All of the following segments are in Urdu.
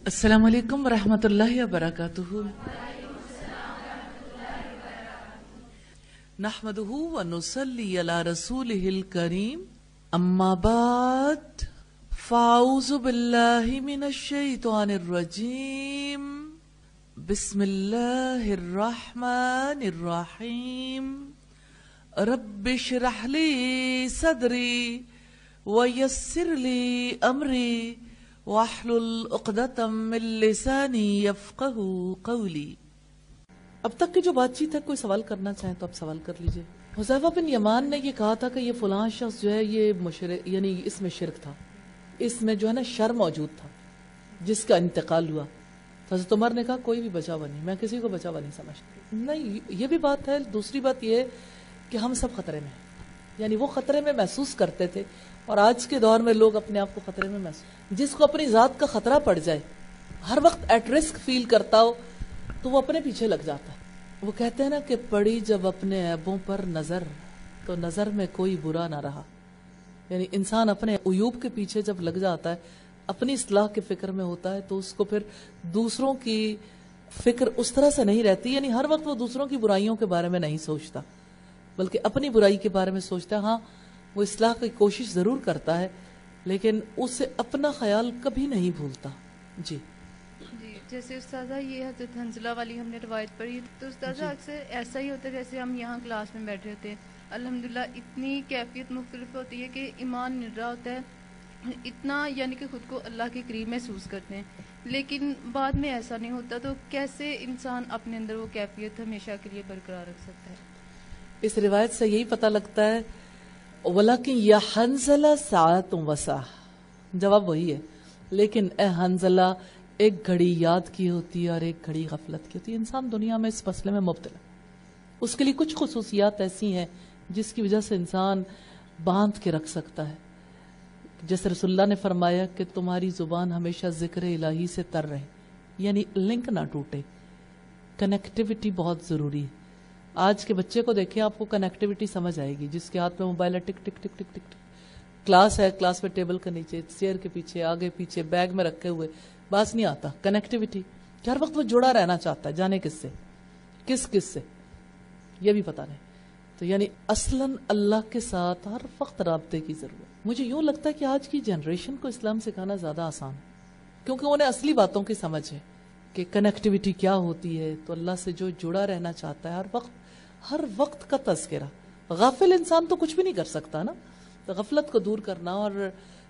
السلام علیکم ورحمۃ اللہ وبرکاتہ. نحمده ونصلي على رسوله الكريم. اما بعد فاعوذ باللہ من الشیطان الرجیم. بسم اللہ الرحمن الرحیم. رب اشرح لي صدری ویسر لي امری واحلل عقدۃ من لسانی یفقہوا قولی. اب تک کی جو بات چیت ہے، کوئی سوال کرنا چاہیں تو آپ سوال کر لیجئے. حذیفہ بن یمان نے یہ کہا تھا کہ یہ فلاں شخص جو ہے یہ مشرک، یعنی اس میں شرک تھا، اس میں جو ہے نا شر موجود تھا جس کا انتقال ہوا. حضرت عمر نے کہا کوئی بھی بچا ہوا نہیں، میں کسی کو بچا ہوا نہیں سمجھتا. نہیں، یہ بھی بات ہے. دوسری بات یہ ہے کہ ہم سب خطرے میں ہیں، یعنی وہ خطرے میں محسوس کرتے تھے، اور آج کے دور میں لوگ اپنے آپ کو خطرے میں محسوس، جس کو اپنی ذات کا خطرہ پڑ جائے، ہر وقت ایٹ رسک فیل کرتا ہو، تو وہ اپنے پیچھے لگ جاتا ہے. وہ کہتے ہیں نا کہ پڑی جب اپنے عیبوں پر نظر تو نظر میں کوئی برا نہ رہا. یعنی انسان اپنے عیوب کے پیچھے جب لگ جاتا ہے، اپنی اصلاح کے فکر میں ہوتا ہے، تو اس کو پھر دوسروں کی فکر اس طرح سے نہیں رہتی. یعنی ہر وقت وہ دوسروں کی برائیوں کے بارے میں نہیں سوچتا، بلکہ اپنی برائی کے بارے میں سوچتا ہے. ہاں، وہ اصلاح کی کوشش ضرور کرتا ہے، لیکن اسے اپنا خیال کبھی نہیں بھولتا. جی جیسے استاذہ یہ حضرت حنزلہ والی ہم نے روایت پڑھی، تو استاذہ اکثر ایسا ہی ہوتا ہے جیسے ہم یہاں کلاس میں بیٹھے ہوتے ہیں، الحمدللہ اتنی کیفیت مختلف ہوتی ہے کہ ایمان مل رہا ہوتا ہے، اتنا یعنی کہ خود کو اللہ کے قریب محسوس کرتے ہیں، لیکن بعد میں ایسا نہیں ہوتا. تو کیسے انسان اپنے اندر وہ کیفیت ہمیشہ کے لیے برقرار رکھ سکتا ہے؟ اس روایت سے یہی پتہ لگتا ہے. وَلَكِنْ يَا حَنزَلَ سَاعَةٌ وَسَاعَةٌ، جواب وہی ہے. لیکن اے حنزلہ، ایک گھڑی یاد کی ہوتی ہے اور ایک گھڑی غفلت کی ہوتی ہے. انسان دنیا میں اس مسئلے میں مبتلا، اس کے لیے کچھ خصوصیات ایسی ہیں جس کی وجہ سے انسان باندھ کے رکھ سکتا ہے. جیسے رسول اللہ نے فرمایا کہ تمہاری زبان ہمیشہ ذکر الہی سے تر رہے، یعنی لنک نہ ٹوٹے. کنیکٹیوٹی بہت ضروری ہے. آج کے بچے کو دیکھیں، آپ کو کنیکٹیوٹی سمجھ آئے گی. جس کے ہاتھ میں موبائل ہے، ٹک ٹک ٹک ٹک ٹک، کلاس ہے، کلاس میں ٹیبل کے نیچے، چیئر کے پیچھے، آگے پیچھے، بیگ میں رکھے ہوئے، باس نہیں آتا. کنیکٹیوٹی ہر وقت وہ جڑا رہنا چاہتا ہے، جانے کس سے، کس کس سے، یہ بھی پتا نہیں. تو یعنی اصلاً اللہ کے ساتھ ہر وقت رابطے کی ضرورت. مجھے یوں لگتا ہے کہ آج کی جنریشن کو اسلام سکھانا زیادہ آسان ہے، کیونکہ انہیں اصلی باتوں کی سمجھ ہے کہ کنیکٹیوٹی کیا ہوتی ہے. تو اللہ سے جو جڑا رہنا چاہتا ہے، ہر وقت کا تذکرہ. غافل انسان تو کچھ بھی نہیں کر سکتا نا. تو غفلت کو دور کرنا، اور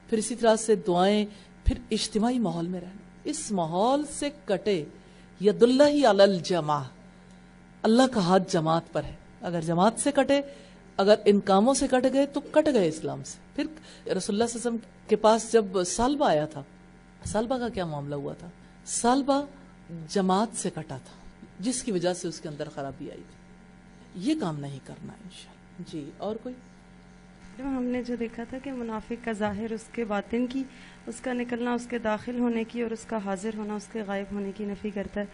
پھر اسی طرح سے دعائیں، پھر اجتماعی ماحول میں رہنا. اس ماحول سے کٹے ید اللہ علی الجماع، اللہ کا ہاتھ جماعت پر ہے. اگر جماعت سے کٹے، اگر ان کاموں سے کٹ گئے تو کٹ گئے اسلام سے. پھر رسول اللہ صلی اللہ علیہ وسلم کے پاس جب سالبہ آیا تھا، سالبہ کا کیا معاملہ ہوا تھا؟ سالبہ جماعت سے کٹا تھا، جس کی وجہ سے اس کے اندر خرابی آئی تھی. یہ کام نہیں کرنا انشاءاللہ. جی اور کوئی؟ ہم نے جو دیکھا تھا کہ منافق کا ظاہر اس کے باطن کی، اس کا نکلنا اس کے داخل ہونے کی، اور اس کا حاضر ہونا اس کے غائب ہونے کی نفی کرتا ہے.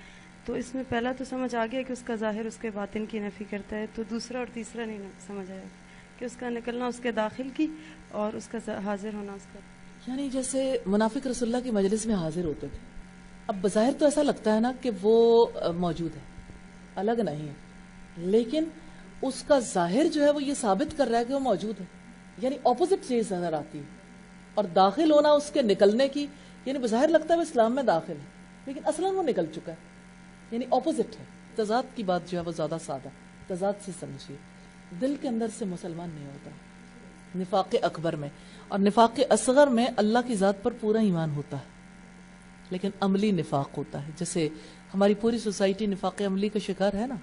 تو اس میں پہلا تو سمجھ آ گیا کہ اس کا ظاہر اس کے باطن کی نفی کرتا ہے. تو دوسرا اور تیسرا نہیں سمجھ آیا کہ اس کا نکلنا اس کے داخل کی اور اس کا حاضر ہونا اس کا. یعنی جیسے منافق رسول اللہ کی مجلس میں حاضر ہوتے تھے. اب بظاہر تو ایسا لگتا ہے نا کہ وہ موجود ہے، الگ نہیں ہے، لیکن اس کا ظاہر جو ہے وہ یہ ثابت کر رہا ہے کہ وہ موجود ہے. یعنی اپوزٹ چیز نظر آتی ہے. اور داخل ہونا اس کے نکلنے کی، یعنی بظاہر لگتا ہے وہ اسلام میں داخل ہے، لیکن اصلاً وہ نکل چکا ہے. یعنی اپوزٹ ہے. تضاد کی بات جو ہے وہ زیادہ سادہ، تضاد سے سمجھیے. دل کے اندر سے مسلمان نہیں ہوتا نفاق اکبر میں، اور نفاق اصغر میں اللہ کی ذات پر پورا ایمان ہوتا ہے، لیکن عملی نفاق ہوتا ہے. جیسے ہماری پوری سوسائٹی نفاق عملی کا شکار ہے نا.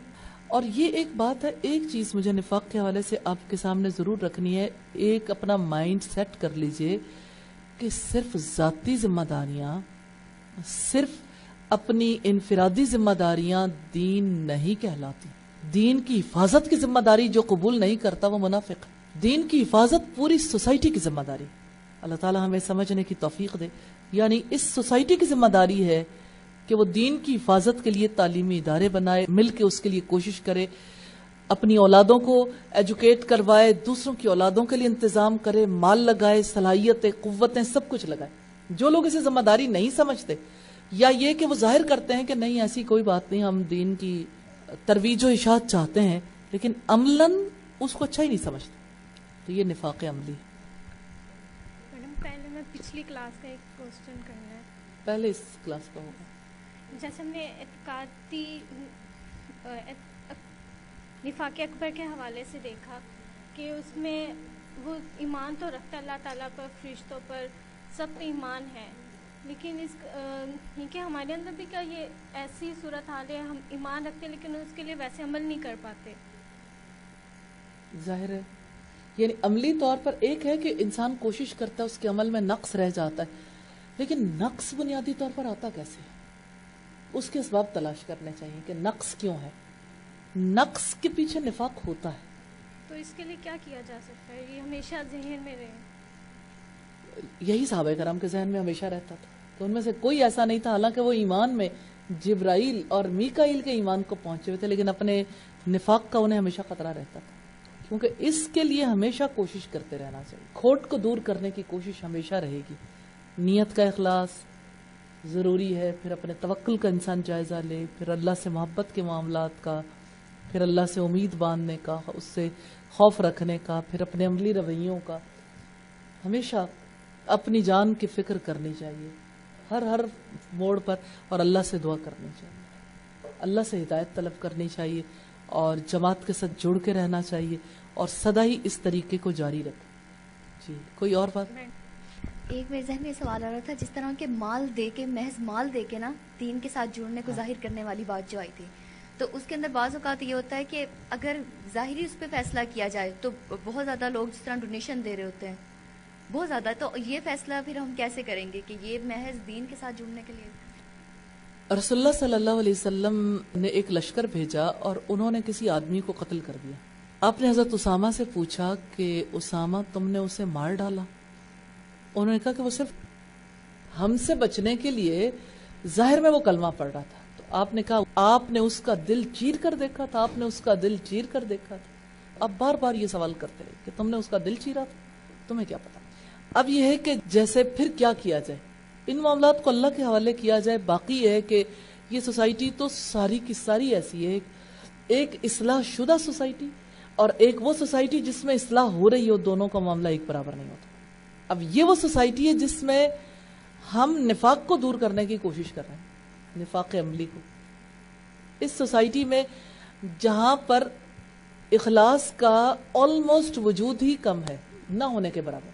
اور یہ ایک بات ہے، ایک چیز مجھے نفاق کے حوالے سے آپ کے سامنے ضرور رکھنی ہے. ایک اپنا مائنڈ سیٹ کر لیجئے کہ صرف ذاتی ذمہ داریاں، صرف اپنی انفرادی ذمہ داریاں دین نہیں کہلاتی. دین کی حفاظت کی ذمہ داری جو قبول نہیں کرتا وہ منافق ہے. دین کی حفاظت پوری سوسائٹی کی ذمہ داری. اللہ تعالی ہمیں سمجھنے کی توفیق دے. یعنی اس سوسائٹی کی ذمہ داری ہے کہ وہ دین کی حفاظت کے لیے تعلیمی ادارے بنائے، مل کے اس کے لیے کوشش کرے، اپنی اولادوں کو ایجوکیٹ کروائے، دوسروں کی اولادوں کے لیے انتظام کرے، مال لگائے، صلاحیتیں، قوتیں، سب کچھ لگائے. جو لوگ اسے ذمہ داری نہیں سمجھتے یا یہ کہ وہ ظاہر کرتے ہیں کہ نہیں ایسی کوئی بات نہیں, ہم دین کی ترویج و اشاعت چاہتے ہیں, لیکن عملاً اس کو اچھا ہی نہیں سمجھتے. تو یہ نفاق عملی ہے. میڈم پہلے میں پچھلی کلاس کا ایک کوسچن کرنا ہے. پہلے اس کلاس کا ہوگا. جیسے ہم نے اعتقادی نفاق اکبر کے حوالے سے دیکھا کہ اس میں وہ ایمان تو رکھتا اللہ تعالیٰ پر, فرشتوں پر, سب پہ ایمان ہے, لیکن اس کہ ہمارے اندر بھی کیا یہ ایسی صورت حال ہے, ہم ایمان رکھتے لیکن اس کے لیے ویسے عمل نہیں کر پاتے. ظاہر ہے, یعنی عملی طور پر ایک ہے کہ انسان کوشش کرتا ہے, اس کے عمل میں نقص رہ جاتا ہے, لیکن نقص بنیادی طور پر آتا کیسے ہے, اس کے اسباب تلاش کرنے چاہیے کہ نقص کیوں ہے, نقص کے پیچھے نفاق ہوتا ہے. تو اس کے لیے کیا کیا جا سکتا ہے, یہ ہمیشہ ذہن میں رہے. یہی صحابہ کرام کے ذہن میں ہمیشہ رہتا تھا, تو ان میں سے کوئی ایسا نہیں تھا, حالانکہ وہ ایمان میں جبرائیل اور میکائیل کے ایمان کو پہنچے ہوئے تھے, لیکن اپنے نفاق کا انہیں ہمیشہ خطرہ رہتا تھا, کیونکہ اس کے لیے ہمیشہ کوشش کرتے رہنا چاہیے. کھوٹ کو دور کرنے کی کوشش ہمیشہ رہے گی. نیت کا اخلاص ضروری ہے, پھر اپنے توکل کا انسان جائزہ لے, پھر اللہ سے محبت کے معاملات کا, پھر اللہ سے امید باندھنے کا, اس سے خوف رکھنے کا, پھر اپنے عملی رویوں کا. ہمیشہ اپنی جان کی فکر کرنی چاہیے ہر موڑ پر, اور اللہ سے دعا کرنی چاہیے, اللہ سے ہدایت طلب کرنی چاہیے, اور جماعت کے ساتھ جڑ کے رہنا چاہیے, اور سدا ہی اس طریقے کو جاری رکھیں. جی کوئی اور بات؟ ایک میرے ذہن میں سوال آ رہا تھا, جس طرح کے مال دے کے, محض مال دے کے نا دین کے ساتھ جڑنے کو ظاہر کرنے والی بات جو آئی تھی, تو اس کے اندر بعض اوقات یہ ہوتا ہے کہ اگر ظاہری اس پہ فیصلہ کیا جائے تو بہت زیادہ لوگ جس طرح ڈونیشن دے رہے ہوتے ہیں بہت زیادہ, تو یہ فیصلہ پھر ہم کیسے کریں گے کہ یہ محض دین کے ساتھ جڑنے کے لیے؟ رسول اللہ صلی اللہ علیہ وسلم نے ایک لشکر بھیجا اور انہوں نے کسی آدمی کو قتل کر دیا. آپ نے حضرت اسامہ سے پوچھا کہ اسامہ تم نے اسے مار ڈالا؟ انہوں نے کہا کہ وہ صرف ہم سے بچنے کے لیے ظاہر میں وہ کلمہ پڑھ رہا تھا. تو آپ نے کہا آپ نے اس کا دل چیر کر دیکھا تھا, آپ نے اس کا دل چیر کر دیکھا تھا. اب بار بار یہ سوال کرتے رہے کہ تم نے اس کا دل چیرا تھا, تمہیں کیا پتا. اب یہ ہے کہ جیسے پھر کیا کیا جائے, ان معاملات کو اللہ کے حوالے کیا جائے. باقی ہے کہ یہ سوسائٹی تو ساری کی ساری ایسی ہے, ایک اصلاح شدہ سوسائٹی اور ایک وہ سوسائٹی جس میں اصلاح ہو رہی ہو, دونوں کا معاملہ ایک برابر نہیں ہوتا. اب یہ وہ سوسائٹی ہے جس میں ہم نفاق کو دور کرنے کی کوشش کر رہے ہیں, نفاق عملی کو. اس سوسائٹی میں جہاں پر اخلاص کا آلموسٹ وجود ہی کم ہے, نہ ہونے کے برابر,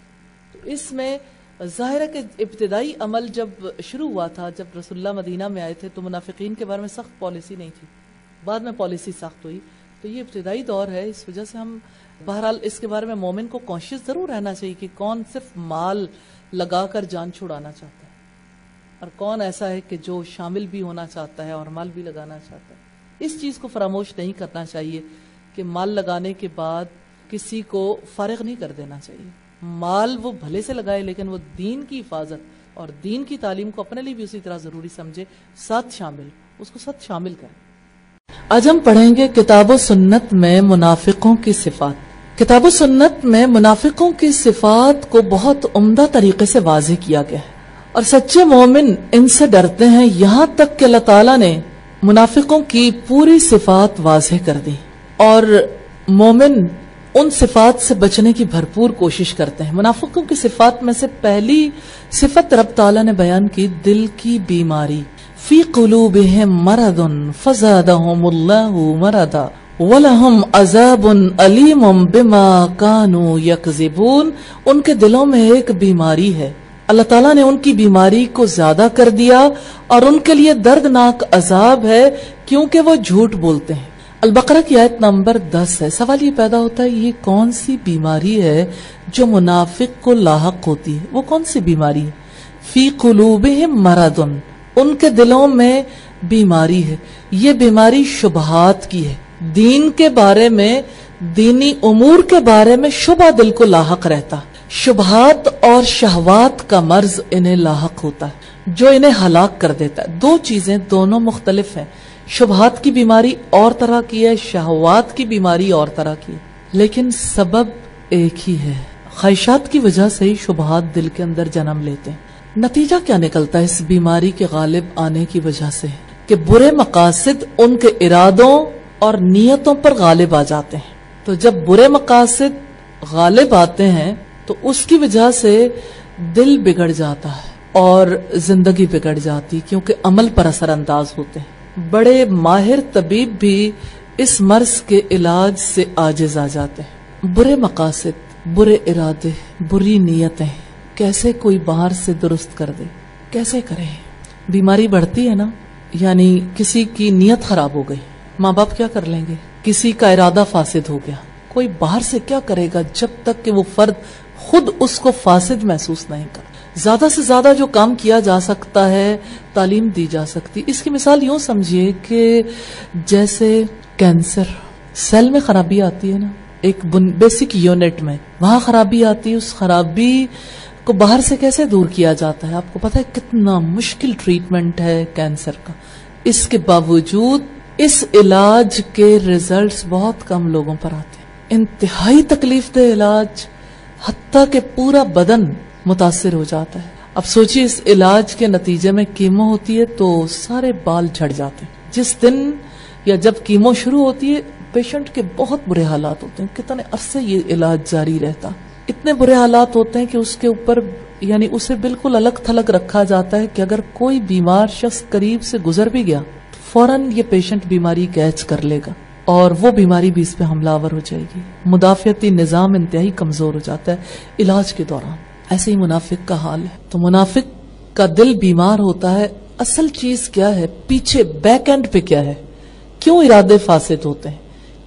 تو اس میں ظاہر ہے کہ ابتدائی عمل جب شروع ہوا تھا, جب رسول اللہ مدینہ میں آئے تھے تو منافقین کے بارے میں سخت پالیسی نہیں تھی, بعد میں پالیسی سخت ہوئی. تو یہ ابتدائی دور ہے, اس وجہ سے ہم بہرحال اس کے بارے میں مومن کو کانشیس ضرور رہنا چاہیے کہ کون صرف مال لگا کر جان چھڑانا چاہتا ہے اور کون ایسا ہے کہ جو شامل بھی ہونا چاہتا ہے اور مال بھی لگانا چاہتا ہے. اس چیز کو فراموش نہیں کرنا چاہیے کہ مال لگانے کے بعد کسی کو فارغ نہیں کر دینا چاہیے. مال وہ بھلے سے لگائے, لیکن وہ دین کی حفاظت اور دین کی تعلیم کو اپنے لیے بھی اسی طرح ضروری سمجھے, ساتھ شامل, اس کو ساتھ شامل کریں. آج ہم پڑھیں گے کتاب و سنت میں منافقوں کی صفات. کتاب و سنت میں منافقوں کی صفات کو بہت عمدہ طریقے سے واضح کیا گیا ہے, اور سچے مومن ان سے ڈرتے ہیں, یہاں تک کہ اللہ تعالیٰ نے منافقوں کی پوری صفات واضح کر دی, اور مومن ان صفات سے بچنے کی بھرپور کوشش کرتے ہیں. منافقوں کی صفات میں سے پہلی صفت رب تعالیٰ نے بیان کی, دل کی بیماری. فی قلوبہم مرض فزادہم اللہ مرضا وَلَهُمْ عَذَابٌ عَلِيمٌ بِمَا كَانُوا يَكْذِبُونَ. ان کے دلوں میں ایک بیماری ہے, اللہ تعالیٰ نے ان کی بیماری کو زیادہ کر دیا اور ان کے لیے دردناک عذاب ہے کیونکہ وہ جھوٹ بولتے ہیں. البقرہ کی آیت نمبر 10 ہے. سوال یہ پیدا ہوتا ہے یہ کون سی بیماری ہے جو منافق کو لاحق ہوتی ہے؟ وہ کون سی بیماری ہے؟ فی قلوبہم مرض, ان کے دلوں میں بیماری ہے. یہ بیماری شبہات کی ہے, دین کے بارے میں, دینی امور کے بارے میں شبہ دل کو لاحق رہتا. شبہات اور شہوات کا مرض انہیں لاحق ہوتا ہے جو انہیں ہلاک کر دیتا ہے. دو چیزیں دونوں مختلف ہیں. شبہات کی بیماری اور طرح کی ہے, شہوات کی بیماری اور طرح کی ہے, لیکن سبب ایک ہی ہے. خواہشات کی وجہ سے ہی شبہات دل کے اندر جنم لیتے ہیں. نتیجہ کیا نکلتا ہے اس بیماری کے غالب آنے کی وجہ سے کہ برے مقاصد ان کے ارادوں اور نیتوں پر غالب آ جاتے ہیں. تو جب برے مقاصد غالب آتے ہیں تو اس کی وجہ سے دل بگڑ جاتا ہے اور زندگی بگڑ جاتی کیونکہ عمل پر اثر انداز ہوتے ہیں. بڑے ماہر طبیب بھی اس مرض کے علاج سے عاجز آ جاتے ہیں. برے مقاصد، برے ارادے، بری نیتیں کیسے کوئی باہر سے درست کر دے؟ کیسے کرے؟ بیماری بڑھتی ہے نا، یعنی کسی کی نیت خراب ہو گئی، ماں باپ کیا کر لیں گے؟ کسی کا ارادہ فاسد ہو گیا، کوئی باہر سے کیا کرے گا جب تک کہ وہ فرد خود اس کو فاسد محسوس نہیں کر. زیادہ سے زیادہ جو کام کیا جا سکتا ہے، تعلیم دی جا سکتی. اس کی مثال یوں سمجھیے کہ جیسے کینسر، سیل میں خرابی آتی ہے نا، ایک بیسک یونٹ میں وہاں خرابی آتی ہے. اس خرابی کو باہر سے کیسے دور کیا جاتا ہے؟ آپ کو پتا ہے کتنا مشکل ٹریٹمنٹ ہے کینسر کا. اس کے باوجود اس علاج کے ریزلٹس بہت کم لوگوں پر آتے ہیں. انتہائی تکلیف دہ علاج، حتیٰ کہ پورا بدن متاثر ہو جاتا ہے. اب سوچیے اس علاج کے نتیجے میں کیمو ہوتی ہے تو سارے بال جھڑ جاتے ہیں. جس دن یا جب کیمو شروع ہوتی ہے پیشنٹ کے بہت برے حالات ہوتے ہیں. کتنے عرصے یہ علاج جاری رہتا، اتنے برے حالات ہوتے ہیں کہ اس کے اوپر یعنی اسے بالکل الگ تھلگ رکھا جاتا ہے کہ اگر کوئی بیمار شخص قریب سے گزر بھی گیا فوراً یہ پیشنٹ بیماری کیچ کر لے گا اور وہ بیماری بھی اس پہ حملہ آور ہو جائے گی. مدافعتی نظام انتہائی کمزور ہو جاتا ہے علاج کے دوران. ایسے ہی منافق کا حال ہے. تو منافق کا دل بیمار ہوتا ہے. اصل چیز کیا ہے؟ پیچھے بیک اینڈ پہ کیا ہے؟ کیوں ارادے فاسد ہوتے ہیں؟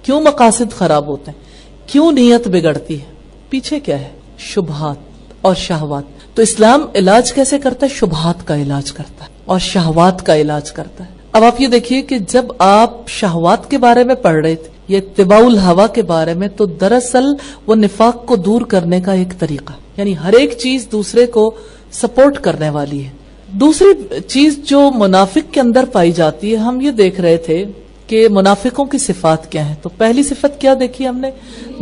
کیوں مقاصد خراب ہوتے ہیں؟ کیوں نیت بگڑتی ہے؟ پیچھے کیا ہے؟ شبہات اور شہوات. تو اسلام علاج کیسے کرتا ہے؟ شبہات کا علاج کرتا ہے اور شہوات کا علاج کرتا ہے. اب آپ یہ دیکھیے کہ جب آپ شہوات کے بارے میں پڑھ رہے تھے یہ اتباع الہوا کے بارے میں، تو دراصل وہ نفاق کو دور کرنے کا ایک طریقہ، یعنی ہر ایک چیز دوسرے کو سپورٹ کرنے والی ہے. دوسری چیز جو منافق کے اندر پائی جاتی ہے، ہم یہ دیکھ رہے تھے کہ منافقوں کی صفات کیا ہیں. تو پہلی صفت کیا دیکھی ہم نے؟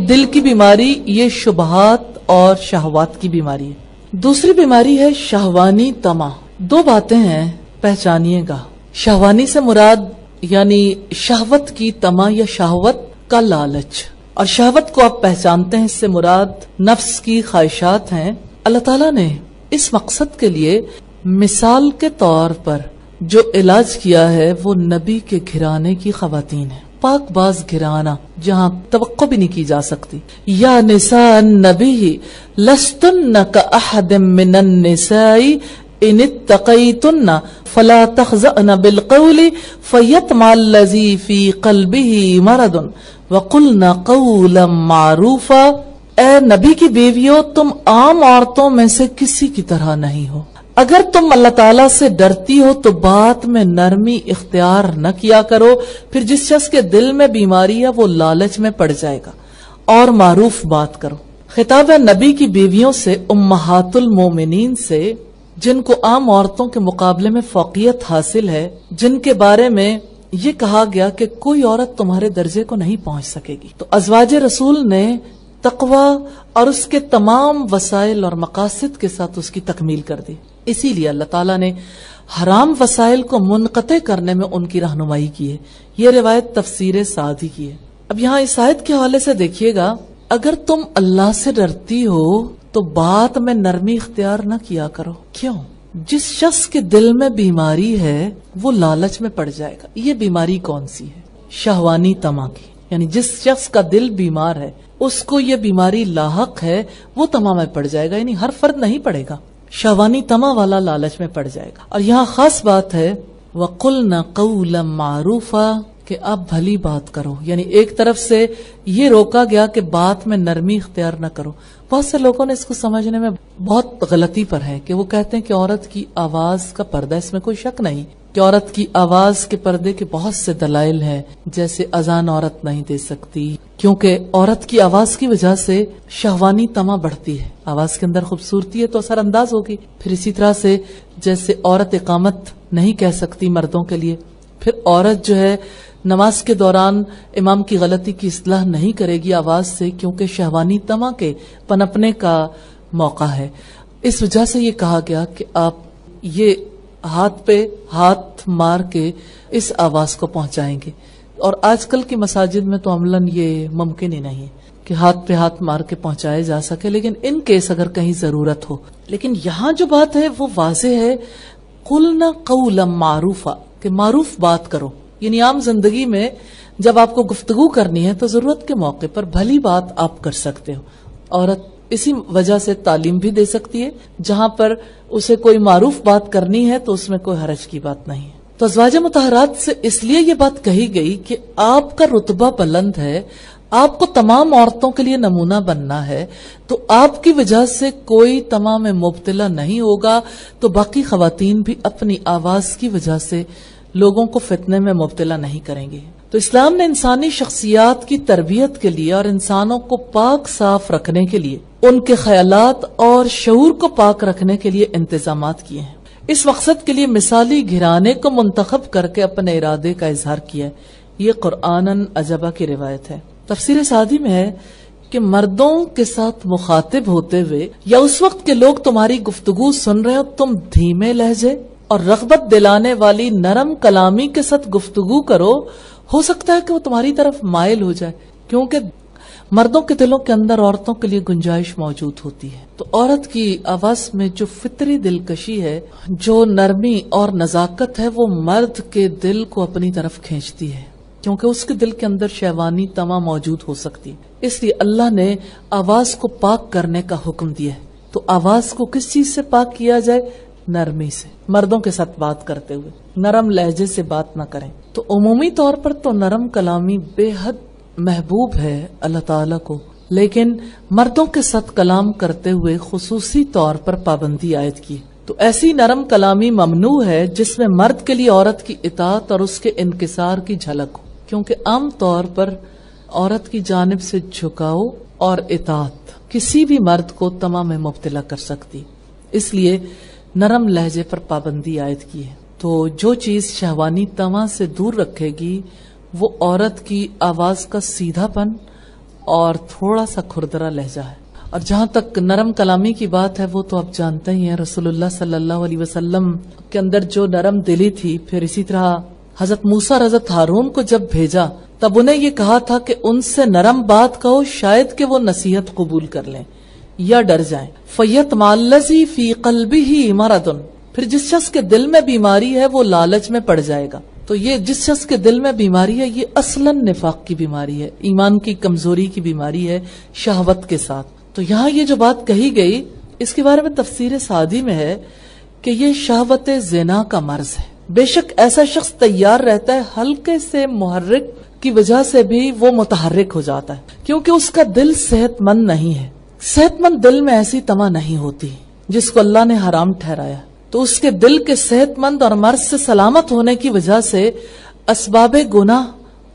دل کی بیماری، یہ شبہات اور شہوات کی بیماری ہے. دوسری بیماری ہے شہوانی طمع. دو باتیں ہیں، پہچانیے گا. شہوانی سے مراد یعنی شہوت کی طمع یا شہوت کا لالچ، اور شہوت کو آپ پہچانتے ہیں، اس سے مراد نفس کی خواہشات ہیں. اللہ تعالیٰ نے اس مقصد کے لیے مثال کے طور پر جو علاج کیا ہے وہ نبی کے گھرانے کی خواتین ہیں. پاک باز گھرانہ جہاں توقع بھی نہیں کی جا سکتی. یا نساء النبی لستن کاحد من النساء ان اتقیتن فلا تخزأن بالقول فیطمع الذی فی قلبہ مرض وقلن قولا معروفا. اے نبی کی بیویوں، تم عام عورتوں میں سے کسی کی طرح نہیں ہو. اگر تم اللہ تعالیٰ سے ڈرتی ہو تو بات میں نرمی اختیار نہ کیا کرو، پھر جس شخص کے دل میں بیماری ہے وہ لالچ میں پڑ جائے گا، اور معروف بات کرو. خطاب ہے نبی کی بیویوں سے، امہات المومنین سے، جن کو عام عورتوں کے مقابلے میں فوقیت حاصل ہے، جن کے بارے میں یہ کہا گیا کہ کوئی عورت تمہارے درجے کو نہیں پہنچ سکے گی. تو ازواج رسول نے تقوی اور اس کے تمام وسائل اور مقاصد کے ساتھ اس کی تکمیل کر دی. اسی لیے اللہ تعالیٰ نے حرام وسائل کو منقطع کرنے میں ان کی رہنمائی کی ہے. یہ روایت تفسیر سعدی کی ہے. اب یہاں اس آیت کے حوالے سے دیکھیے گا، اگر تم اللہ سے ڈرتی ہو تو بات میں نرمی اختیار نہ کیا کرو. کیوں؟ جس شخص کے دل میں بیماری ہے وہ لالچ میں پڑ جائے گا. یہ بیماری کون سی ہے؟ شہوانی طمع کی. یعنی جس شخص کا دل بیمار ہے اس کو یہ بیماری لاحق ہے، وہ طمع میں پڑ جائے گا. یعنی ہر فرد نہیں پڑے گا، شہوانی طمع والا لالچ میں پڑ جائے گا. اور یہاں خاص بات ہے وَقُلْنَ قَوْلًا مَعْرُوفًا، کہ آپ بھلی بات کرو. یعنی ایک طرف سے یہ روکا گیا کہ بات میں نرمی اختیار نہ کرو. بہت سے لوگوں نے اس کو سمجھنے میں بہت غلطی پر ہے کہ وہ کہتے ہیں کہ عورت کی آواز کا پردہ، اس میں کوئی شک نہیں کہ عورت کی آواز کے پردے کے بہت سے دلائل ہیں. جیسے اذان عورت نہیں دے سکتی کیونکہ عورت کی آواز کی وجہ سے شہوانی طمع بڑھتی ہے. آواز کے اندر خوبصورتی ہے تو اثر انداز ہوگی. پھر اسی طرح سے جیسے عورت اقامت نہیں کہہ سکتی مردوں کے لیے، پھر عورت جو ہے نماز کے دوران امام کی غلطی کی اصلاح نہیں کرے گی آواز سے، کیونکہ شہوانی طمع کے پنپنے کا موقع ہے. اس وجہ سے یہ کہا گیا کہ آپ یہ ہاتھ پہ ہاتھ مار کے اس آواز کو پہنچائیں گے. اور آج کل کی مساجد میں تو عملاً یہ ممکن ہی نہیں کہ ہاتھ پہ ہاتھ مار کے پہنچائے جا سکے، لیکن ان کیس اگر کہیں ضرورت ہو. لیکن یہاں جو بات ہے وہ واضح ہے، قُلْنَا قَوْلًا مَعْرُوفًا، کہ معروف بات کرو. یعنی عام زندگی میں جب آپ کو گفتگو کرنی ہے تو ضرورت کے موقع پر بھلی بات آپ کر سکتے ہو. عورت اسی وجہ سے تعلیم بھی دے سکتی ہے، جہاں پر اسے کوئی معروف بات کرنی ہے تو اس میں کوئی حرج کی بات نہیں ہے. تو ازواج مطہرات سے اس لیے یہ بات کہی گئی کہ آپ کا رتبہ بلند ہے، آپ کو تمام عورتوں کے لیے نمونہ بننا ہے، تو آپ کی وجہ سے کوئی تمام مبتلا نہیں ہوگا، تو باقی خواتین بھی اپنی آواز کی وجہ سے لوگوں کو فتنے میں مبتلا نہیں کریں گے. تو اسلام نے انسانی شخصیات کی تربیت کے لیے اور انسانوں کو پاک صاف رکھنے کے لیے، ان کے خیالات اور شعور کو پاک رکھنے کے لیے انتظامات کیے ہیں. اس مقصد کے لیے مثالی گھرانے کو منتخب کر کے اپنے ارادے کا اظہار کیا ہے. یہ قرآناً عجبہ کی روایت ہے. تفسیر سعدی میں ہے کہ مردوں کے ساتھ مخاطب ہوتے ہوئے یا اس وقت کے لوگ تمہاری گفتگو سن رہے ہو، تم دھیمے لہجے اور رغبت دلانے والی نرم کلامی کے ساتھ گفتگو کرو. ہو سکتا ہے کہ وہ تمہاری طرف مائل ہو جائے، کیونکہ مردوں کے دلوں کے اندر عورتوں کے لیے گنجائش موجود ہوتی ہے. تو عورت کی آواز میں جو فطری دلکشی ہے، جو نرمی اور نزاکت ہے، وہ مرد کے دل کو اپنی طرف کھینچتی ہے، کیونکہ اس کے دل کے اندر شہوانی تما موجود ہو سکتی ہے. اس لیے اللہ نے آواز کو پاک کرنے کا حکم دیا ہے. تو آواز کو کس چیز سے پاک کیا جائے؟ نرمی سے. مردوں کے ساتھ بات کرتے ہوئے نرم لہجے سے بات نہ کریں. تو عمومی طور پر تو نرم کلامی بے حد محبوب ہے اللہ تعالیٰ کو، لیکن مردوں کے ساتھ کلام کرتے ہوئے خصوصی طور پر پابندی عائد کی. تو ایسی نرم کلامی ممنوع ہے جس میں مرد کے لیے عورت کی اطاعت اور اس کے انکسار کی جھلک ہو، کیونکہ عام طور پر عورت کی جانب سے جھکاؤ اور اطاعت کسی بھی مرد کو تمام میں مبتلا کر سکتی. اس لیے نرم لہجے پر پابندی عائد کی ہے. تو جو چیز شہوانی تما سے دور رکھے گی وہ عورت کی آواز کا سیدھا پن اور تھوڑا سا کھردرا لہجہ ہے. اور جہاں تک نرم کلامی کی بات ہے، وہ تو آپ جانتے ہی ہیں، رسول اللہ صلی اللہ علیہ وسلم کے اندر جو نرم دلی تھی. پھر اسی طرح حضرت موسیٰ اور حضرت ہارون کو جب بھیجا تب انہیں یہ کہا تھا کہ ان سے نرم بات کہو، شاید کہ وہ نصیحت قبول کر لیں یا ڈر جائیں. فَيَطْمَعَ الَّذِي فِي قَلْبِهِ مَرَضٌ، پھر جس شخص کے دل میں بیماری ہے وہ لالچ میں پڑ جائے گا. تو یہ جس شخص کے دل میں بیماری ہے، یہ اصلاً نفاق کی بیماری ہے، ایمان کی کمزوری کی بیماری ہے شہوت کے ساتھ. تو یہاں یہ جو بات کہی گئی، اس کے بارے میں تفسیر سعدی میں ہے کہ یہ شہوت زنا کا مرض ہے. بے شک ایسا شخص تیار رہتا ہے، ہلکے سے محرک کی وجہ سے بھی وہ متحرک ہو جاتا ہے، کیونکہ اس کا دل صحت مند نہیں ہے. صحت مند دل میں ایسی تما نہیں ہوتی جس کو اللہ نے حرام ٹھہرایا. تو اس کے دل کے صحت مند اور مرض سے سلامت ہونے کی وجہ سے اسباب گناہ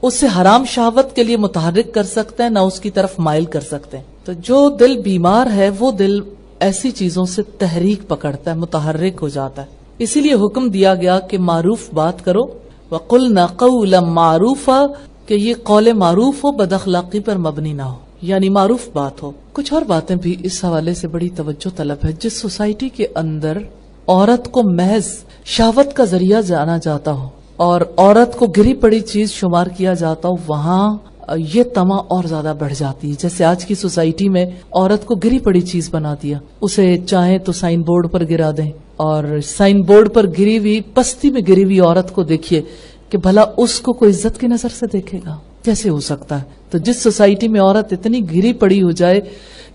اسے حرام شہوت کے لیے متحرک کر سکتے ہیں، نہ اس کی طرف مائل کر سکتے ہیں. تو جو دل بیمار ہے وہ دل ایسی چیزوں سے تحریک پکڑتا ہے، متحرک ہو جاتا ہے. اسی لیے حکم دیا گیا کہ معروف بات کرو. وَقُلْنَا قَوْلًا مَعْرُوفًا، کہ یہ قول معروف ہو، بد اخلاقی پر مبنی نہ ہو، یعنی معروف بات ہو. کچھ اور باتیں بھی اس حوالے سے بڑی توجہ طلب ہے. جس سوسائٹی کے اندر عورت کو محض شہوت کا ذریعہ جانا جاتا ہو اور عورت کو گری پڑی چیز شمار کیا جاتا ہو، وہاں یہ تما اور زیادہ بڑھ جاتی ہے. جیسے آج کی سوسائٹی میں عورت کو گری پڑی چیز بنا دیا، اسے چاہیں تو سائن بورڈ پر گرا دیں، اور سائن بورڈ پر گری ہوئی، پستی میں گری ہوئی عورت کو دیکھیے کہ بھلا اس کو کوئی عزت کی نظر سے دیکھے گا؟ کیسے ہو سکتا ہے؟ تو جس سوسائٹی میں عورت اتنی گری پڑی ہو جائے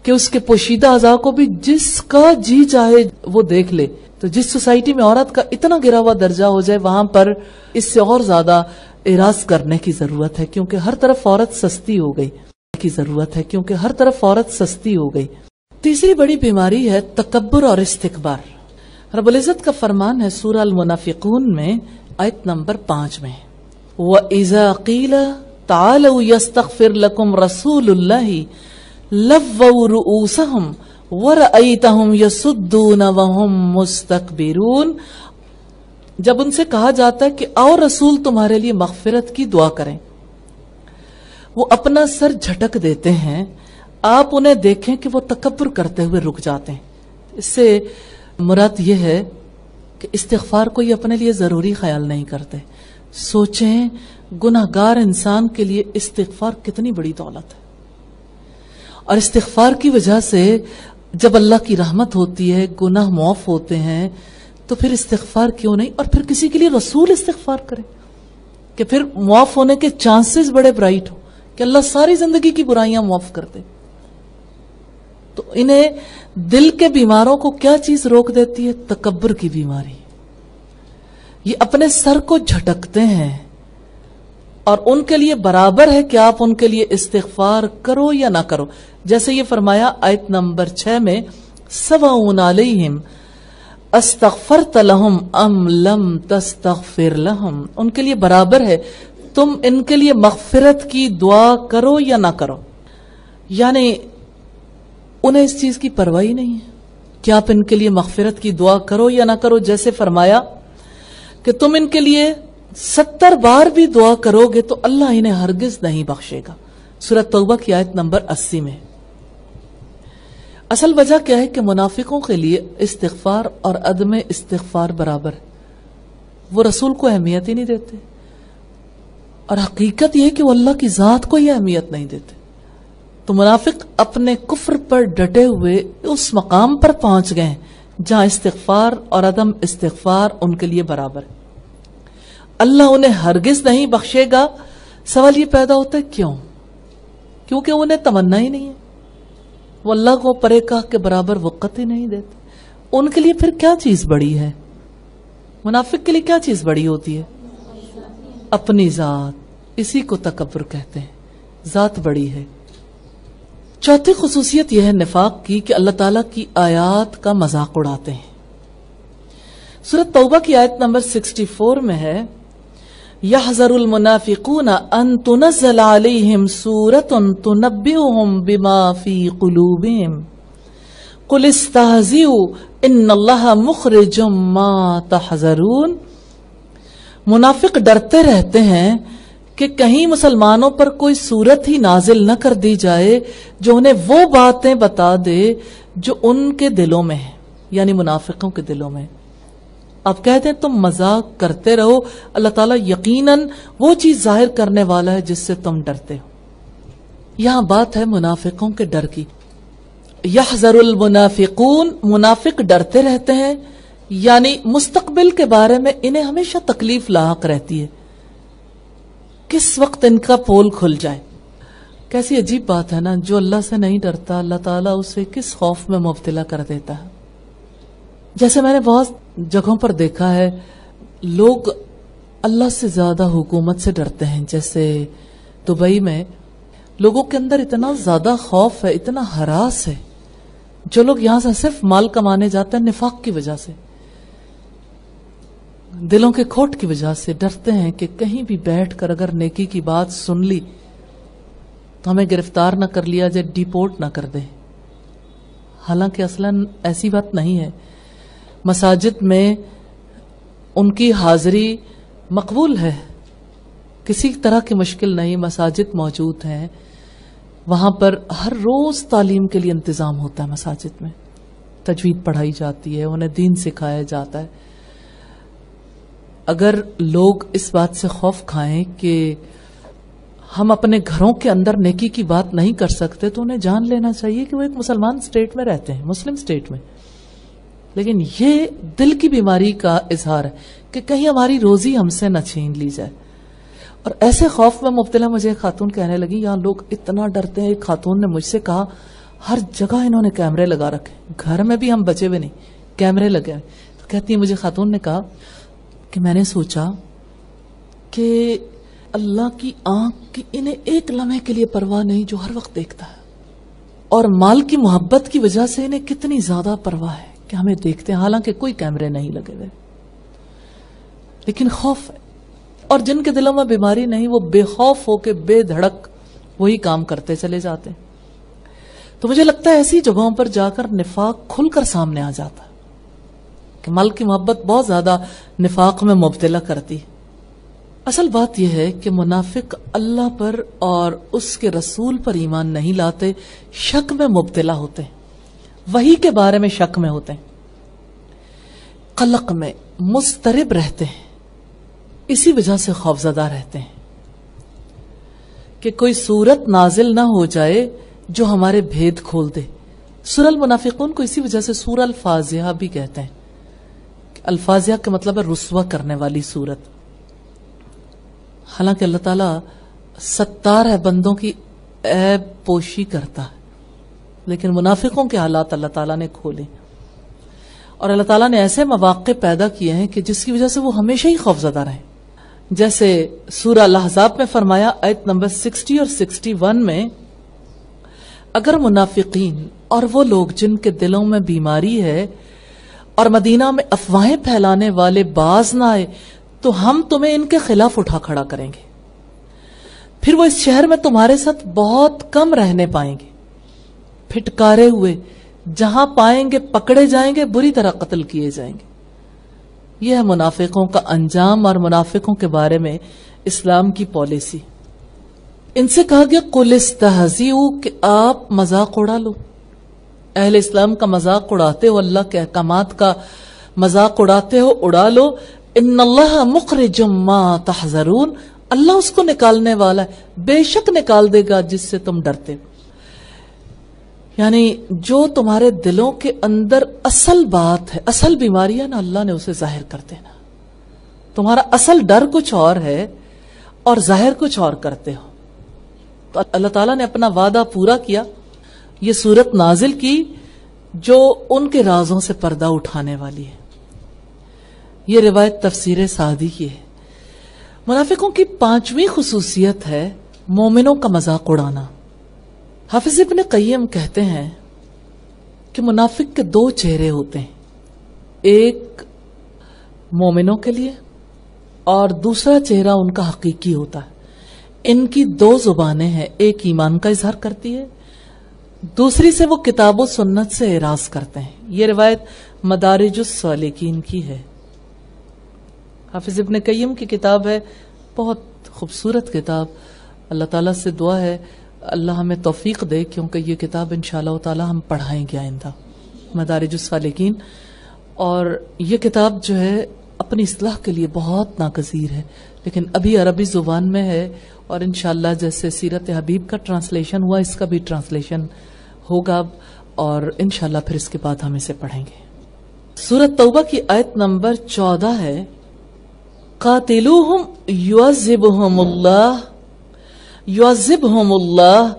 کہ اس کے پوشیدہ اعضاء کو بھی جس کا جی چاہے وہ دیکھ لے، تو جس سوسائٹی میں عورت کا اتنا گرا ہوا درجہ ہو جائے، وہاں پر اس سے اور زیادہ اعراض کرنے کی ضرورت ہے، کیونکہ ہر طرف عورت سستی ہو گئی کی ضرورت ہے کیونکہ ہر طرف عورت سستی ہو گئی. تیسری بڑی بیماری ہے تکبر اور استکبار. رب العزت کا فرمان ہے سورہ المنافقون میں آیت نمبر 5 میں، وَإِذَا قِيلَ تَعَالَوْا يَسْتَغْفِرْ لَكُمْ رَسُولُ اللَّهِ لَوَّوْا رُؤُوسَهُمْ وَرَأَيْتَهُمْ يَصُدُّونَ وَهُمْ مُسْتَكْبِرُونَ. جب ان سے کہا جاتا ہے کہ آؤ رسول تمہارے لیے مغفرت کی دعا کریں، وہ اپنا سر جھٹک دیتے ہیں. آپ انہیں دیکھیں کہ وہ تکبر کرتے ہوئے رک جاتے ہیں. اس سے مراد یہ ہے کہ استغفار کو یہ اپنے لیے ضروری خیال نہیں کرتے. سوچیں گناہگار انسان کے لیے استغفار کتنی بڑی دولت ہے، اور استغفار کی وجہ سے جب اللہ کی رحمت ہوتی ہے، گناہ معاف ہوتے ہیں، تو پھر استغفار کیوں نہیں؟ اور پھر کسی کے لیے رسول استغفار کرے کہ پھر معاف ہونے کے چانسز بڑے برائٹ ہو کہ اللہ ساری زندگی کی برائیاں معاف کر دے. تو انہیں دل کے بیماروں کو کیا چیز روک دیتی ہے؟ تکبر کی بیماری. یہ اپنے سر کو جھٹکتے ہیں، اور ان کے لیے برابر ہے کہ آپ ان کے لیے استغفار کرو یا نہ کرو. جیسے یہ فرمایا آیت نمبر 6 میں، سواء علیہم استغفرت لہم ام لم تستغفر لہم. ان کے لیے برابر ہے تم ان کے لیے مغفرت کی دعا کرو یا نہ کرو. یعنی انہیں اس چیز کی پرواہ نہیں ہے کہ آپ ان کے لیے مغفرت کی دعا کرو یا نہ کرو. جیسے فرمایا کہ تم ان کے لیے 70 بار بھی دعا کرو گے تو اللہ انہیں ہرگز نہیں بخشے گا. سورۃ توبہ کی آیت نمبر 80 میں. اصل وجہ کیا ہے کہ منافقوں کے لیے استغفار اور عدم استغفار برابر ہے. وہ رسول کو اہمیت ہی نہیں دیتے، اور حقیقت یہ ہے کہ وہ اللہ کی ذات کو ہی اہمیت نہیں دیتے. تو منافق اپنے کفر پر ڈٹے ہوئے اس مقام پر پہنچ گئے جہاں استغفار اور عدم استغفار ان کے لیے برابر ہے. اللہ انہیں ہرگز نہیں بخشے گا. سوال یہ پیدا ہوتا ہے کیوں؟ کیونکہ انہیں تمنا ہی نہیں ہے. وہ اللہ کو پرے کا کے برابر وقت ہی نہیں دیتے. ان کے لیے پھر کیا چیز بڑی ہے؟ منافق کے لیے کیا چیز بڑی ہوتی ہے؟ اپنی ذات. اسی کو تکبر کہتے ہیں، ذات بڑی ہے. چوتھی خصوصیت یہ ہے نفاق کی کہ اللہ تعالیٰ کی آیات کا مذاق اڑاتے ہیں. سورۃ توبہ کی آیت نمبر 64 میں ہے، يَحْذَرُ الْمُنَافِقُونَ أَن تُنَزَّلَ عَلَيْهِمْ سُورَةٌ تُنَبِّئُهُم بِمَا فِي قُلُوبِهِمْ قُلِ اسْتَهْزِئُوا إِنَّ اللَّهَ مُخْرِجٌ مَا تَحْذَرُونَ. منافق ڈرتے رہتے ہیں کہ کہیں مسلمانوں پر کوئی صورت ہی نازل نہ کر دی جائے جو انہیں وہ باتیں بتا دے جو ان کے دلوں میں ہیں، یعنی منافقوں کے دلوں میں. آپ کہتے ہیں تم مذاق کرتے رہو، اللہ تعالیٰ یقیناً وہ چیز ظاہر کرنے والا ہے جس سے تم ڈرتے ہو. یہاں بات ہے منافقوں کے ڈر کی. یحذر المنافقون، منافق ڈرتے رہتے ہیں، یعنی مستقبل کے بارے میں انہیں ہمیشہ تکلیف لاحق رہتی ہے، کس وقت ان کا پول کھل جائے. کیسی عجیب بات ہے نا، جو اللہ سے نہیں ڈرتا اللہ تعالیٰ اسے کس خوف میں مبتلا کر دیتا ہے. جیسے میں نے بہت جگہوں پر دیکھا ہے لوگ اللہ سے زیادہ حکومت سے ڈرتے ہیں. جیسے دبئی میں لوگوں کے اندر اتنا زیادہ خوف ہے، اتنا ہراس ہے. جو لوگ یہاں سے صرف مال کمانے جاتے ہیں نفاق کی وجہ سے، دلوں کے کھوٹ کی وجہ سے ڈرتے ہیں کہ کہیں بھی بیٹھ کر اگر نیکی کی بات سن لی تو ہمیں گرفتار نہ کر لیا جائے، ڈیپورٹ نہ کر دے. حالانکہ اصلاً ایسی بات نہیں ہے. مساجد میں ان کی حاضری مقبول ہے، کسی طرح کی مشکل نہیں. مساجد موجود ہیں، وہاں پر ہر روز تعلیم کے لیے انتظام ہوتا ہے. مساجد میں تجوید پڑھائی جاتی ہے، انہیں دین سکھایا جاتا ہے. اگر لوگ اس بات سے خوف کھائیں کہ ہم اپنے گھروں کے اندر نیکی کی بات نہیں کر سکتے تو انہیں جان لینا چاہیے کہ وہ ایک مسلمان اسٹیٹ میں رہتے ہیں، مسلم اسٹیٹ میں. لیکن یہ دل کی بیماری کا اظہار ہے کہ کہیں ہماری روزی ہم سے نہ چھین لی جائے. اور ایسے خوف میں مبتلا مجھے ایک خاتون کہنے لگی یہاں لوگ اتنا ڈرتے ہیں. ایک خاتون نے مجھ سے کہا ہر جگہ انہوں نے کیمرے لگا رکھے، گھر میں بھی ہم بچے ہوئے نہیں، کیمرے لگے ہوئے. تو کہتی ہے مجھے خاتون نے کہا کہ میں نے سوچا کہ اللہ کی آنکھ کی انہیں ایک لمحے کے لیے پرواہ نہیں جو ہر وقت دیکھتا ہے، اور مال کی محبت کی وجہ سے انہیں کتنی زیادہ پرواہ ہے کہ ہمیں دیکھتے ہیں حالانکہ کوئی کیمرے نہیں لگے ہوئے، لیکن خوف ہے. اور جن کے دلوں میں بیماری نہیں وہ بے خوف ہو کے بے دھڑک وہی کام کرتے چلے جاتے ہیں. تو مجھے لگتا ہے ایسی جگہوں پر جا کر نفاق کھل کر سامنے آ جاتا ہے کہ مال کی محبت بہت زیادہ نفاق میں مبتلا کرتی ہے. اصل بات یہ ہے کہ منافق اللہ پر اور اس کے رسول پر ایمان نہیں لاتے، شک میں مبتلا ہوتے ہیں. وحی کے بارے میں شک میں ہوتے ہیں، قلق میں مضطرب رہتے ہیں، اسی وجہ سے خوفزدہ رہتے ہیں کہ کوئی صورت نازل نہ ہو جائے جو ہمارے بھید کھول دے. سورہ المنافقون کو اسی وجہ سے سورہ الفاضحہ بھی کہتے ہیں. الفاضحہ کا مطلب ہے رسوا کرنے والی سورت. حالانکہ اللہ تعالیٰ ستار ہے، بندوں کی عیب پوشی کرتا ہے، لیکن منافقوں کے حالات اللہ تعالیٰ نے کھولے، اور اللہ تعالیٰ نے ایسے مواقع پیدا کیے ہیں کہ جس کی وجہ سے وہ ہمیشہ ہی خوفزدہ رہیں. جیسے سورہ الاحزاب میں فرمایا آیت نمبر 60 اور 61 میں، اگر منافقین اور وہ لوگ جن کے دلوں میں بیماری ہے اور مدینہ میں افواہیں پھیلانے والے باز نہ آئے تو ہم تمہیں ان کے خلاف اٹھا کھڑا کریں گے، پھر وہ اس شہر میں تمہارے ساتھ بہت کم رہنے پائیں گے، پھٹکارے ہوئے جہاں پائیں گے پکڑے جائیں گے، بری طرح قتل کیے جائیں گے. یہ ہے منافقوں کا انجام اور منافقوں کے بارے میں اسلام کی پالیسی. ان سے کہا گیا قل استہزئوا کہ آپ مذاق اڑا لو. اہل اسلام کا مذاق اڑاتے ہو، اللہ کے احکامات کا مذاق اڑاتے ہو، اڑا لو. ان اللہ مخرج ما تحذرون، اللہ اس کو نکالنے والا ہے، بے شک نکال دے گا جس سے تم ڈرتے ہو. یعنی جو تمہارے دلوں کے اندر اصل بات ہے، اصل بیماری ہے نا، اللہ نے اسے ظاہر کر دینا. تمہارا اصل ڈر کچھ اور ہے اور ظاہر کچھ اور کرتے ہو. تو اللہ تعالیٰ نے اپنا وعدہ پورا کیا، یہ سورت نازل کی جو ان کے رازوں سے پردہ اٹھانے والی ہے. یہ روایت تفسیر سعدی کی ہے. منافقوں کی 5ویں خصوصیت ہے مومنوں کا مذاق اڑانا. حافظ ابن قیم کہتے ہیں کہ منافق کے 2 چہرے ہوتے ہیں، ایک مومنوں کے لیے اور دوسرا چہرہ ان کا حقیقی ہوتا ہے. ان کی 2 زبانیں ہیں، ایک ایمان کا اظہار کرتی ہے، دوسری سے وہ کتاب و سنت سے اعراض کرتے ہیں. یہ روایت مدارج السالکین کی ہے. حافظ ابن قیم کی کتاب ہے، بہت خوبصورت کتاب. اللہ تعالیٰ سے دعا ہے اللہ ہمیں توفیق دے، کیونکہ یہ کتاب انشاءاللہ تعالی ہم پڑھائیں گے آئندہ، مدارج السالکین. اور یہ کتاب جو ہے اپنی اصلاح کے لیے بہت ناگزیر ہے، لیکن ابھی عربی زبان میں ہے، اور انشاءاللہ جیسے سیرت حبیب کا ٹرانسلیشن ہوا اس کا بھی ٹرانسلیشن ہوگا، اور انشاءاللہ پھر اس کے بعد ہم اسے پڑھیں گے. سورۃ توبہ کی آیت نمبر 14 ہے، قاتلوہم یعذبہم اللہ یعذبہم اللہ،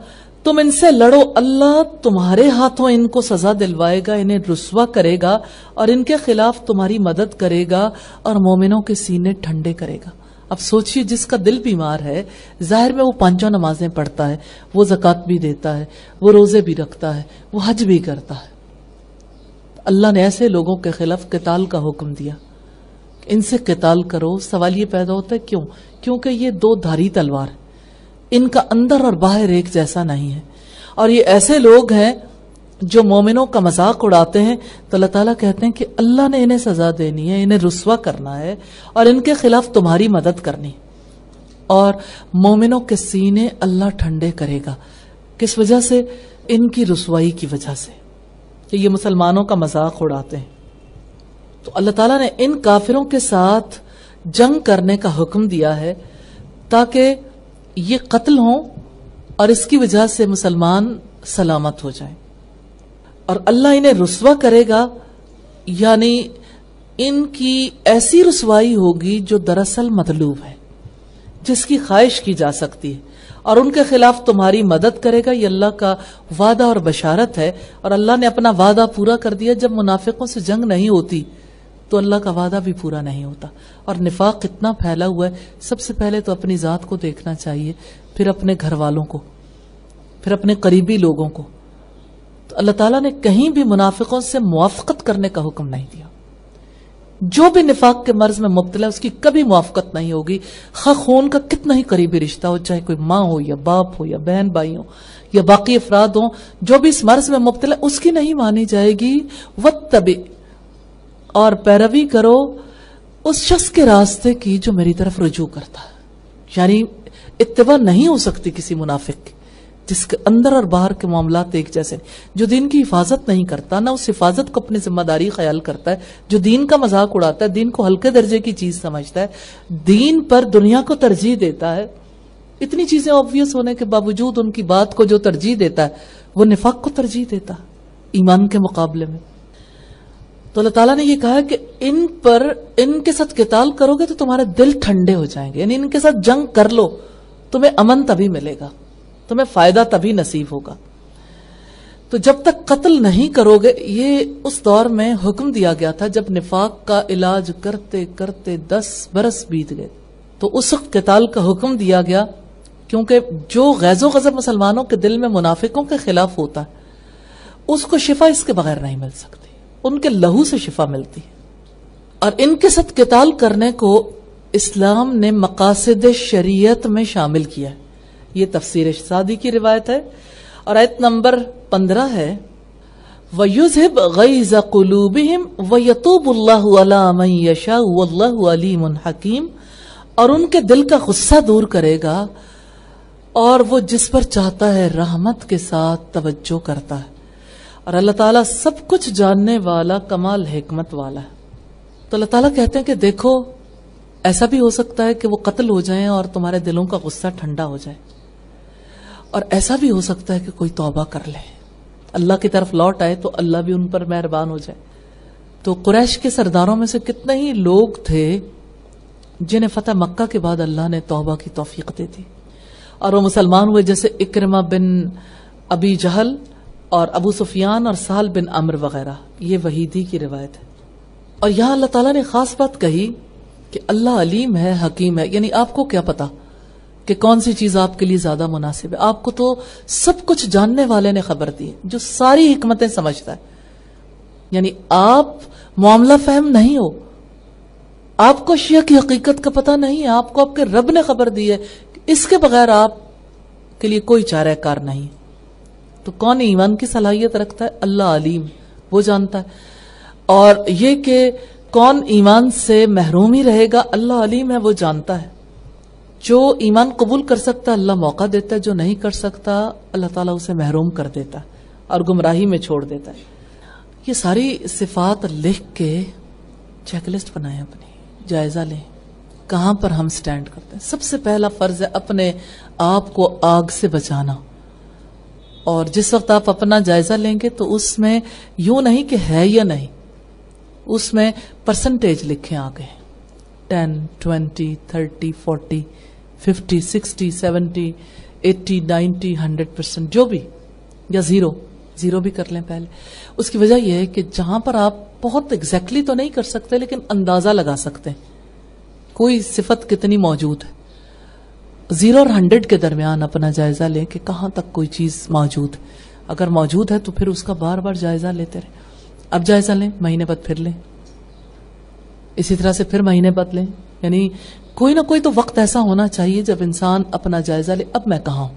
تم ان سے لڑو، اللہ تمہارے ہاتھوں ان کو سزا دلوائے گا، انہیں رسوا کرے گا اور ان کے خلاف تمہاری مدد کرے گا اور مومنوں کے سینے ٹھنڈے کرے گا. اب سوچئے جس کا دل بیمار ہے، ظاہر میں وہ 5 نمازیں پڑھتا ہے، وہ زکوٰۃ بھی دیتا ہے، وہ روزے بھی رکھتا ہے، وہ حج بھی کرتا ہے، اللہ نے ایسے لوگوں کے خلاف قتال کا حکم دیا، ان سے قتال کرو. سوال یہ پیدا ہوتا ہے کیوں؟ کیونکہ یہ 2 دھاری تلوار ہے، ان کا اندر اور باہر ایک جیسا نہیں ہے، اور یہ ایسے لوگ ہیں جو مومنوں کا مذاق اڑاتے ہیں. تو اللہ تعالیٰ کہتے ہیں کہ اللہ نے انہیں سزا دینی ہے، انہیں رسوا کرنا ہے اور ان کے خلاف تمہاری مدد کرنی، اور مومنوں کے سینے اللہ ٹھنڈے کرے گا. کس وجہ سے؟ ان کی رسوائی کی وجہ سے کہ یہ مسلمانوں کا مذاق اڑاتے ہیں. تو اللہ تعالیٰ نے ان کافروں کے ساتھ جنگ کرنے کا حکم دیا ہے تاکہ یہ قتل ہوں اور اس کی وجہ سے مسلمان سلامت ہو جائیں. اور اللہ انہیں رسوا کرے گا، یعنی ان کی ایسی رسوائی ہوگی جو دراصل مطلوب ہے، جس کی خواہش کی جا سکتی ہے، اور ان کے خلاف تمہاری مدد کرے گا. یہ اللہ کا وعدہ اور بشارت ہے، اور اللہ نے اپنا وعدہ پورا کر دیا. جب منافقوں سے جنگ نہیں ہوتی تو اللہ کا وعدہ بھی پورا نہیں ہوتا. اور نفاق کتنا پھیلا ہوا ہے. سب سے پہلے تو اپنی ذات کو دیکھنا چاہیے، پھر اپنے گھر والوں کو، پھر اپنے قریبی لوگوں کو. تو اللہ تعالیٰ نے کہیں بھی منافقوں سے موافقت کرنے کا حکم نہیں دیا. جو بھی نفاق کے مرض میں مبتلا ہے اس کی کبھی موافقت نہیں ہوگی، خواہ خون کا کتنا ہی قریبی رشتہ ہو، چاہے کوئی ماں ہو یا باپ ہو یا بہن بھائی ہو یا باقی افراد ہوں، جو بھی اس مرض میں مبتلا اس کی نہیں مانی جائے گی. واتبع، اور پیروی کرو اس شخص کے راستے کی جو میری طرف رجوع کرتا ہے. یعنی اتباع نہیں ہو سکتی کسی منافق کی، جس کے اندر اور باہر کے معاملات ایک جیسے نہیں، جو دین کی حفاظت نہیں کرتا، نہ اس حفاظت کو اپنی ذمہ داری خیال کرتا ہے، جو دین کا مذاق اڑاتا ہے، دین کو ہلکے درجے کی چیز سمجھتا ہے، دین پر دنیا کو ترجیح دیتا ہے، اتنی چیزیں آبویس ہونے کے باوجود ان کی بات کو جو ترجیح دیتا ہے وہ نفاق کو ترجیح دیتا ہے ایمان کے مقابلے میں. تو اللہ تعالیٰ نے یہ کہا کہ ان کے ساتھ قتال کرو گے تو تمہارے دل ٹھنڈے ہو جائیں گے، یعنی ان کے ساتھ جنگ کر لو، تمہیں امن تبھی ملے گا، تمہیں فائدہ تبھی نصیب ہوگا. تو جب تک قتل نہیں کرو گے، یہ اس دور میں حکم دیا گیا تھا جب نفاق کا علاج کرتے کرتے 10 برس بیت گئے، تو اس وقت قتال کا حکم دیا گیا، کیونکہ جو غیظ و غضب مسلمانوں کے دل میں منافقوں کے خلاف ہوتا ہے اس کو شفا اس کے بغیر نہیں مل سکتی، ان کے لہو سے شفا ملتی ہے. اور ان کے ساتھ قتال کرنے کو اسلام نے مقاصد شریعت میں شامل کیا ہے. یہ تفسیر سعدی کی روایت ہے اور آیت نمبر 15 ہے وَيُذْهِبْ غَيْظَ قُلُوبِهِمْ وَيَتُوبُ اللَّهُ عَلَى مَن يَشَاءُ وَاللَّهُ عَلِيمٌ حَكِيمٌ. اور ان کے دل کا غصہ دور کرے گا اور وہ جس پر چاہتا ہے رحمت کے ساتھ توجہ کرتا ہے، اور اللہ تعالیٰ سب کچھ جاننے والا کمال حکمت والا ہے. تو اللہ تعالیٰ کہتے ہیں کہ دیکھو ایسا بھی ہو سکتا ہے کہ وہ قتل ہو جائیں اور تمہارے دلوں کا غصہ ٹھنڈا ہو جائے، اور ایسا بھی ہو سکتا ہے کہ کوئی توبہ کر لے، اللہ کی طرف لوٹ آئے تو اللہ بھی ان پر مہربان ہو جائے. تو قریش کے سرداروں میں سے کتنے ہی لوگ تھے جنہیں فتح مکہ کے بعد اللہ نے توبہ کی توفیق دے دی اور وہ مسلمان ہوئے، جیسے اکرمہ بن ابی جہل اور ابو سفیان اور سہل بن عمرو وغیرہ. یہ وحیدی کی روایت ہے. اور یہاں اللہ تعالیٰ نے خاص بات کہی کہ اللہ علیم ہے، حکیم ہے، یعنی آپ کو کیا پتا کہ کون سی چیز آپ کے لیے زیادہ مناسب ہے؟ آپ کو تو سب کچھ جاننے والے نے خبر دی ہے جو ساری حکمتیں سمجھتا ہے. یعنی آپ معاملہ فہم نہیں ہو، آپ کو اشیاء کی حقیقت کا پتہ نہیں ہے، آپ کو آپ کے رب نے خبر دی ہے، اس کے بغیر آپ کے لیے کوئی چارہ کار نہیں. تو کون ایمان کی صلاحیت رکھتا ہے؟ اللہ علیم، وہ جانتا ہے. اور یہ کہ کون ایمان سے محروم ہی رہے گا، اللہ علیم ہے، وہ جانتا ہے. جو ایمان قبول کر سکتا ہے اللہ موقع دیتا ہے، جو نہیں کر سکتا اللہ تعالیٰ اسے محروم کر دیتا ہے اور گمراہی میں چھوڑ دیتا ہے. یہ ساری صفات لکھ کے چیک لسٹ بنائیں، اپنی جائزہ لیں کہاں پر ہم سٹینڈ کرتے ہیں. سب سے پہلا فرض ہے اپنے آپ کو آگ سے بچانا. اور جس وقت آپ اپنا جائزہ لیں گے تو اس میں یوں نہیں کہ ہے یا نہیں، اس میں پرسنٹیج لکھیں آگے، 10 20 30 40 50 60 70 80 90 100%، جو بھی، یا زیرو بھی کر لیں پہلے. اس کی وجہ یہ ہے کہ جہاں پر آپ بہت ایگزیکٹلی تو نہیں کر سکتے لیکن اندازہ لگا سکتے ہیں کوئی صفت کتنی موجود ہے. 0 اور 100 کے درمیان اپنا جائزہ لیں کہ کہاں تک کوئی چیز موجود ہے. اگر موجود ہے تو پھر اس کا بار بار جائزہ لیتے رہیں. اب جائزہ لیں، مہینے بعد پھر لیں، اسی طرح سے پھر مہینے بعد لیں. یعنی کوئی نہ کوئی تو وقت ایسا ہونا چاہیے جب انسان اپنا جائزہ لے اب میں کہاں ہوں.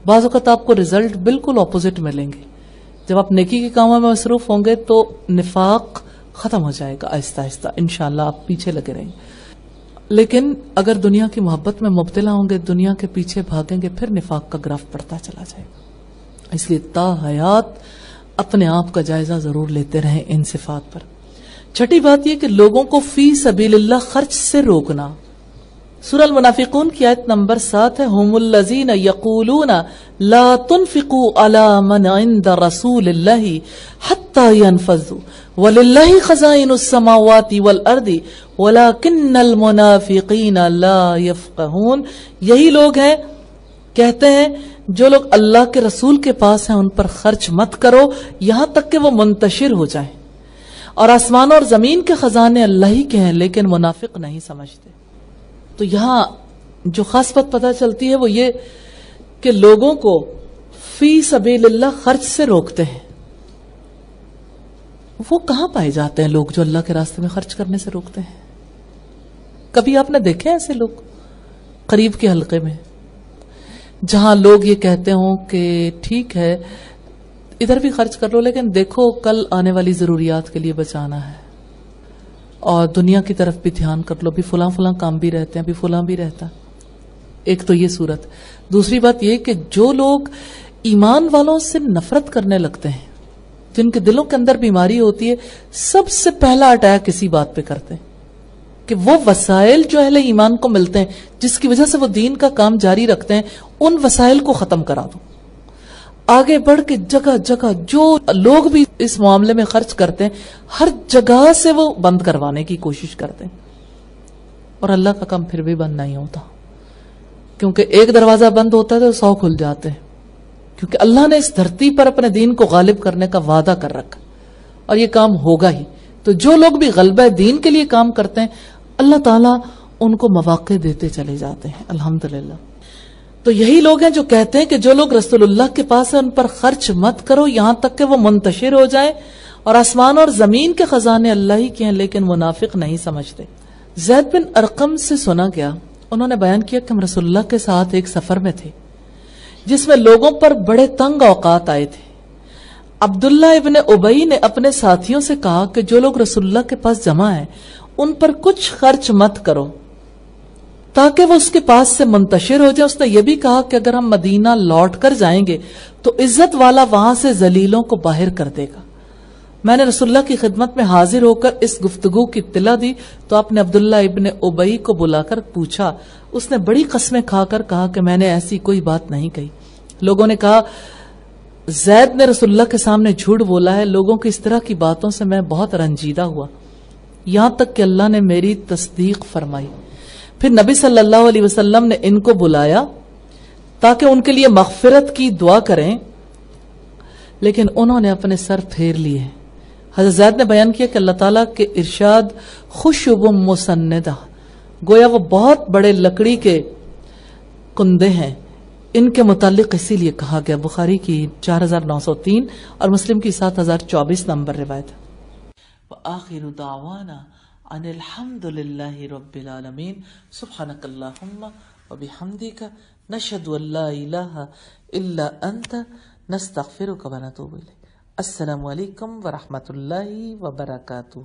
بعض اوقات آپ کو رزلٹ بالکل اپوزٹ ملیں گے. جب آپ نیکی کے کاموں میں مصروف ہوں گے تو نفاق ختم ہو جائے گا آہستہ آہستہ، انشاءاللہ آپ پیچھے لگے رہیں گے. لیکن اگر دنیا کی محبت میں مبتلا ہوں گے، دنیا کے پیچھے بھاگیں گے، پھر نفاق کا گراف بڑھتا چلا جائے گا. اس لیے تا حیات اپنے آپ کا جائزہ ضرور لیتے رہیں ان صفات پر. چھٹی بات یہ کہ لوگوں کو فی سبیل اللہ خرچ سے روکنا. سورہ المنافقون کی آیت نمبر 7 ہے هم الذین یقولون لا تنفقوا علی من عند رسول اللہ حتی ينفذوا وللہ خزائن السماوات والارض ولکن المنافقین لا یفقہون. یہی لوگ ہیں، کہتے ہیں جو لوگ اللہ کے رسول کے پاس ہیں ان پر خرچ مت کرو یہاں تک کہ وہ منتشر ہو جائیں. اور آسمان اور زمین کے خزانے اللہ ہی کے ہیں لیکن منافق نہیں سمجھتے. تو یہاں جو خاص بات پتہ چلتی ہے وہ یہ کہ لوگوں کو فی سبیل اللہ خرچ سے روکتے ہیں. وہ کہاں پائے جاتے ہیں لوگ جو اللہ کے راستے میں خرچ کرنے سے روکتے ہیں؟ کبھی آپ نے دیکھے ایسے لوگ قریب کے حلقے میں جہاں لوگ یہ کہتے ہوں کہ ٹھیک ہے ادھر بھی خرچ کر لو لیکن دیکھو کل آنے والی ضروریات کے لیے بچانا ہے اور دنیا کی طرف بھی دھیان کر لو، بھی فلاں کام بھی رہتے ہیں، بھی فلاں بھی رہتا. ایک تو یہ صورت. دوسری بات یہ کہ جو لوگ ایمان والوں سے نفرت کرنے لگتے ہیں, جن کے دلوں کے اندر بیماری ہوتی ہے, سب سے پہلا اٹیک اسی بات پہ کرتے ہیں کہ وہ وسائل جو اہل ایمان کو ملتے ہیں, جس کی وجہ سے وہ دین کا کام جاری رکھتے ہیں, ان وسائل کو ختم کرا دو. آگے بڑھ کے جگہ جگہ جو لوگ بھی اس معاملے میں خرچ کرتے ہیں, ہر جگہ سے وہ بند کروانے کی کوشش کرتے ہیں. اور اللہ کا کام پھر بھی بند نہیں ہوتا, کیونکہ ایک دروازہ بند ہوتا ہے تو 100 کھل جاتے ہیں, کیونکہ اللہ نے اس دھرتی پر اپنے دین کو غالب کرنے کا وعدہ کر رکھا, اور یہ کام ہوگا ہی. تو جو لوگ بھی غلبہ دین کے لیے کام کرتے ہیں, اللہ تعالیٰ ان کو مواقع دیتے چلے جاتے ہیں. الحمدللہ. تو یہی لوگ ہیں جو کہتے ہیں کہ جو لوگ رسول اللہ کے پاس ہیں ان پر خرچ مت کرو یہاں تک کہ وہ منتشر ہو جائیں, اور آسمان اور زمین کے خزانے اللہ ہی کے ہیں, لیکن منافق نہیں سمجھتے. زید بن ارقم سے سنا گیا, انہوں نے بیان کیا کہ ہم رسول اللہ کے ساتھ ایک سفر میں تھے جس میں لوگوں پر بڑے تنگ اوقات آئے تھے. عبداللہ ابن ابئی نے اپنے ساتھیوں سے کہا کہ جو لوگ رسول اللہ کے پاس جمع ہیں ان پر کچھ خرچ مت کرو تاکہ وہ اس کے پاس سے منتشر ہو جائے. اس نے یہ بھی کہا کہ اگر ہم مدینہ لوٹ کر جائیں گے تو عزت والا وہاں سے ذلیلوں کو باہر کر دے گا. میں نے رسول اللہ کی خدمت میں حاضر ہو کر اس گفتگو کی اطلاع دی تو آپ نے عبداللہ ابن ابئی کو بلا کر پوچھا. اس نے بڑی قسمیں کھا کر کہا کہ میں نے ایسی کوئی بات نہیں کہی. لوگوں نے کہا زید نے رسول اللہ کے سامنے جھوٹ بولا ہے. لوگوں کی اس طرح کی باتوں سے میں بہت رنجیدہ ہوا, یہاں تک کہ اللہ نے میری تصدیق فرمائی. پھر نبی صلی اللہ علیہ وسلم نے ان کو بلایا تاکہ ان کے لیے مغفرت کی دعا کریں, لیکن انہوں نے اپنے سر پھیر لیے. حضرت زید نے بیان کیا کہ اللہ تعالیٰ کے ارشاد خشب مسندہ, گویا وہ بہت بڑے لکڑی کے کندے ہیں, ان کے متعلق اسی لیے کہا گیا. بخاری کی 4903 اور مسلم کی 7024 نمبر روایت. وآخر دعوانا ان الحمد للہ رب العالمین. سبحانک اللہم وبحمدک نشہد ان لا الہ الا انت نستغفرک ونتوب الیک. السلام علیکم ورحمۃ اللہ وبرکاتہ.